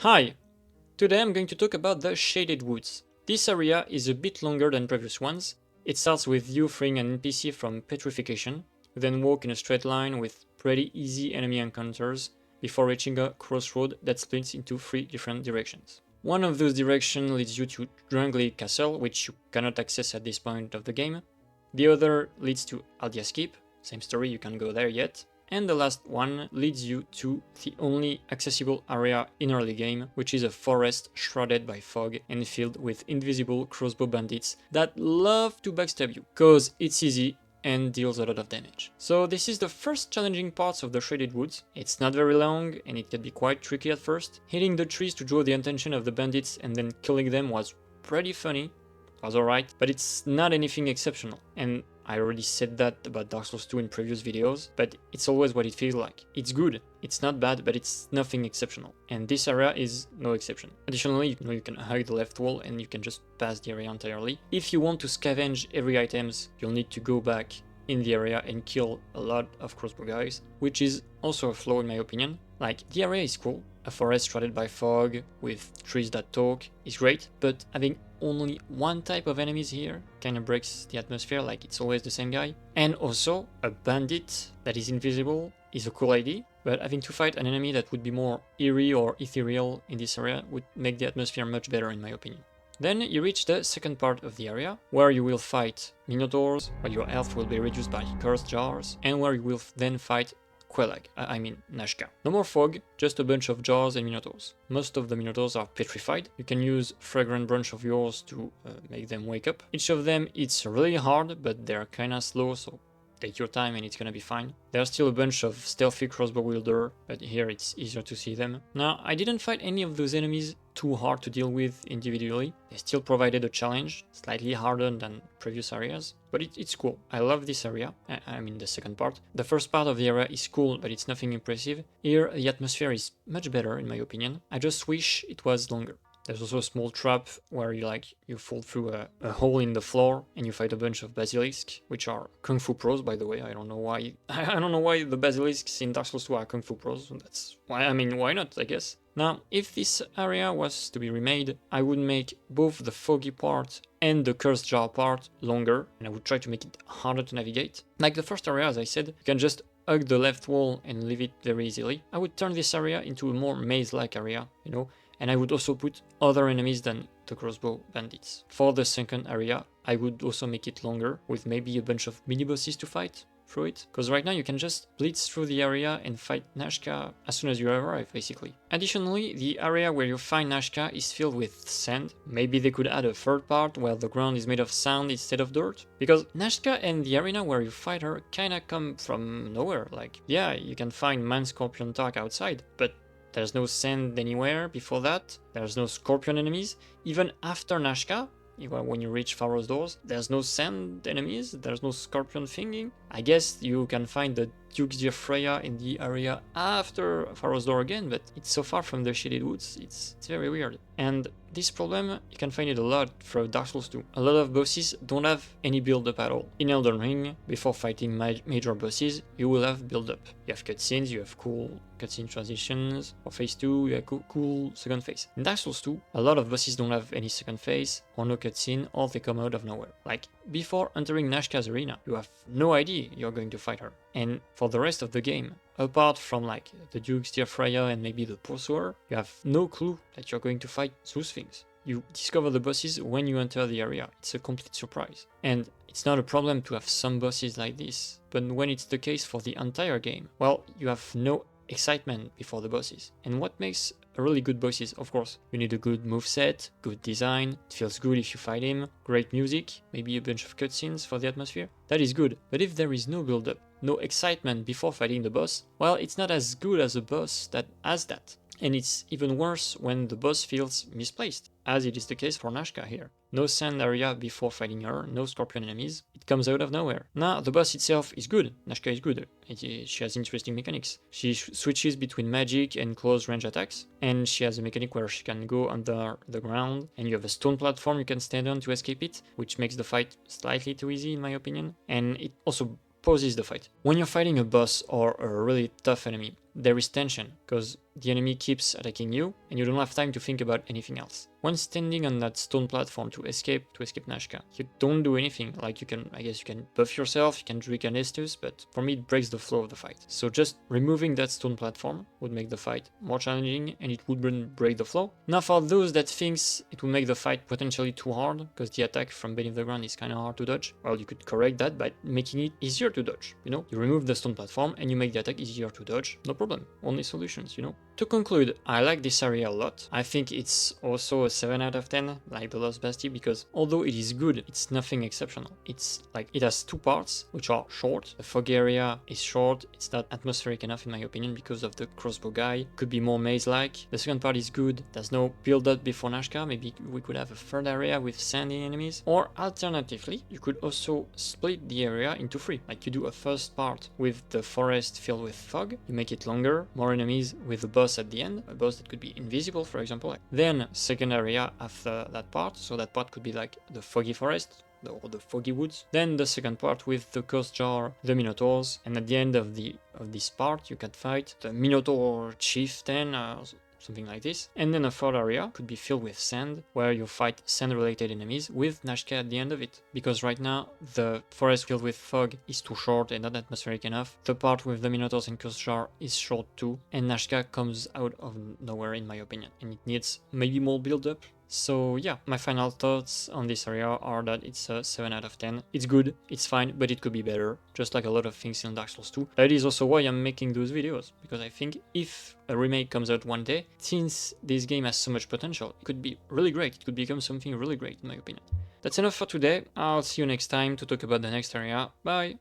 Hi! Today I'm going to talk about the Shaded Woods. This area is a bit longer than previous ones. It starts with you freeing an NPC from petrification, you then walk in a straight line with pretty easy enemy encounters before reaching a crossroad that splits into 3 different directions. One of those directions leads you to Drangly Castle, which you cannot access at this point of the game. The other leads to Aldia's Keep, same story, you can't go there yet. And the last one leads you to the only accessible area in early game, which is a forest shrouded by fog and filled with invisible crossbow bandits that love to backstab you, cause it's easy and deals a lot of damage. So this is the first challenging parts of the Shaded Woods. It's not very long and it can be quite tricky at first. Hitting the trees to draw the attention of the bandits and then killing them was pretty funny. Was alright, but it's not anything exceptional. And I already said that about Dark Souls 2 in previous videos, but it's always what it feels like. It's good, it's not bad, but it's nothing exceptional. And this area is no exception. Additionally, you can hug the left wall and you can just pass the area entirely. If you want to scavenge every items, you'll need to go back in the area and kill a lot of crossbow guys, which is also a flaw in my opinion. Like, the area is cool, a forest shrouded by fog with trees that talk is great, but having only one type of enemies here kinda breaks the atmosphere, like it's always the same guy. And also, a bandit that is invisible is a cool idea, but having to fight an enemy that would be more eerie or ethereal in this area would make the atmosphere much better in my opinion. Then you reach the second part of the area, where you will fight minotaurs, where your health will be reduced by cursed jars, and where you will then fight Najka. No more fog, just a bunch of jars and minotaurs. Most of the minotaurs are petrified. You can use fragrant branch of yours to make them wake up. Each of them it's really hard, but they're kinda slow, so take your time and it's gonna be fine. There's still a bunch of stealthy crossbow wielder, but here it's easier to see them. Now, I didn't fight any of those enemies too hard to deal with individually. They still provided a challenge, slightly harder than previous areas, but it's cool. I love this area, I mean the second part. The first part of the area is cool, but it's nothing impressive. Here, the atmosphere is much better in my opinion. I just wish it was longer. There's also a small trap where you fall through a hole in the floor and you fight a bunch of basilisks, which are kung fu pros, by the way. I don't know why. I don't know why the basilisks in Dark Souls 2 are kung fu pros. That's why. I mean, why not? I guess. Now, if this area was to be remade, I would make both the foggy part and the cursed jar part longer, and I would try to make it harder to navigate. Like the first area, as I said, you can just hug the left wall and leave it very easily. I would turn this area into a more maze-like area, and I would also put other enemies than the crossbow bandits. For the second area, I would also make it longer, with maybe a bunch of mini-bosses to fight through it, because right now you can just blitz through the area and fight Najka as soon as you arrive, basically. Additionally, the area where you find Najka is filled with sand. Maybe they could add a third part where the ground is made of sand instead of dirt, because Najka and the arena where you fight her kinda come from nowhere. Like, yeah, you can find Man Scorpion Talk outside, but there's no sand anywhere before that, there's no scorpion enemies. Even after Najka, even when you reach Pharaoh's Doors, there's no sand enemies, there's no scorpion thingy. I guess you can find the Duke's Deer Freya in the area after Pharaoh's Door again, but it's so far from the Shaded Woods, it's very weird. And this problem, you can find it a lot throughout Dark Souls 2. A lot of bosses don't have any build-up at all. In Elden Ring, before fighting major bosses, you will have build-up. You have cutscenes, you have cool cutscene transitions. For phase 2, you have cool second phase. In Dark Souls 2, a lot of bosses don't have any second phase, or no cutscene, or they come out of nowhere. Like, before entering Najka's arena, you have no idea you're going to fight her. And for the rest of the game, apart from like the Duke's Deer Freya and maybe the Pursuer, you have no clue that you're going to fight those things. You discover the bosses when you enter the area. It's a complete surprise. And it's not a problem to have some bosses like this, but when it's the case for the entire game, well, you have no excitement before the bosses. And what makes a really good boss is, of course, you need a good moveset, good design, it feels good if you fight him, great music, maybe a bunch of cutscenes for the atmosphere. That is good, but if there is no build-up, no excitement before fighting the boss, well, it's not as good as a boss that has that. And it's even worse when the boss feels misplaced, as it is the case for Najka here. No sand area before fighting her, no scorpion enemies, it comes out of nowhere. Now, the boss itself is good, Najka is good, she has interesting mechanics. She switches between magic and close range attacks, and she has a mechanic where she can go under the ground, and you have a stone platform you can stand on to escape it, which makes the fight slightly too easy in my opinion, and it also pauses the fight. When you're fighting a boss or a really tough enemy, there is tension, because the enemy keeps attacking you, and you don't have time to think about anything else. When standing on that stone platform to escape Najka, you don't do anything. Like I guess you can buff yourself, you can drink an Estus, but for me it breaks the flow of the fight. So just removing that stone platform would make the fight more challenging, and it wouldn't break the flow. Now for those that thinks it would make the fight potentially too hard, because the attack from beneath the ground is kind of hard to dodge, well, you could correct that by making it easier to dodge, you know? You remove the stone platform and you make the attack easier to dodge, no problem, only solutions, you know? To conclude, I like this area a lot. I think it's also a 7 out of 10, like the Lost Bastille, because although it is good, it's nothing exceptional. It's like, it has 2 parts, which are short. The fog area is short, it's not atmospheric enough in my opinion because of the crossbow guy, could be more maze-like. The second part is good, there's no build-up before Najka, maybe we could have a third area with sandy enemies. Or alternatively, you could also split the area into 3, like you do a first part with the forest filled with fog, you make it longer, more enemies with the boss at the end, a boss that could be invisible for example. Then second area after that part, so that part could be like the foggy forest, or the foggy woods. Then the second part with the ghost jar, the minotaurs, and at the end of this part you can fight the minotaur chieftain, something like this. And then a third area could be filled with sand, where you fight sand-related enemies with Najka at the end of it. Because right now, the forest filled with fog is too short and not atmospheric enough. The part with the Minotaurs and Cursed Jar is short too, and Najka comes out of nowhere in my opinion, and it needs maybe more build-up. So yeah, my final thoughts on this area are that it's a 7 out of 10. It's good, it's fine, but it could be better, just like a lot of things in Dark Souls 2. That is also why I'm making those videos, because I think if a remake comes out one day, since this game has so much potential, it could be really great, it could become something really great in my opinion. That's enough for today, I'll see you next time to talk about the next area, bye!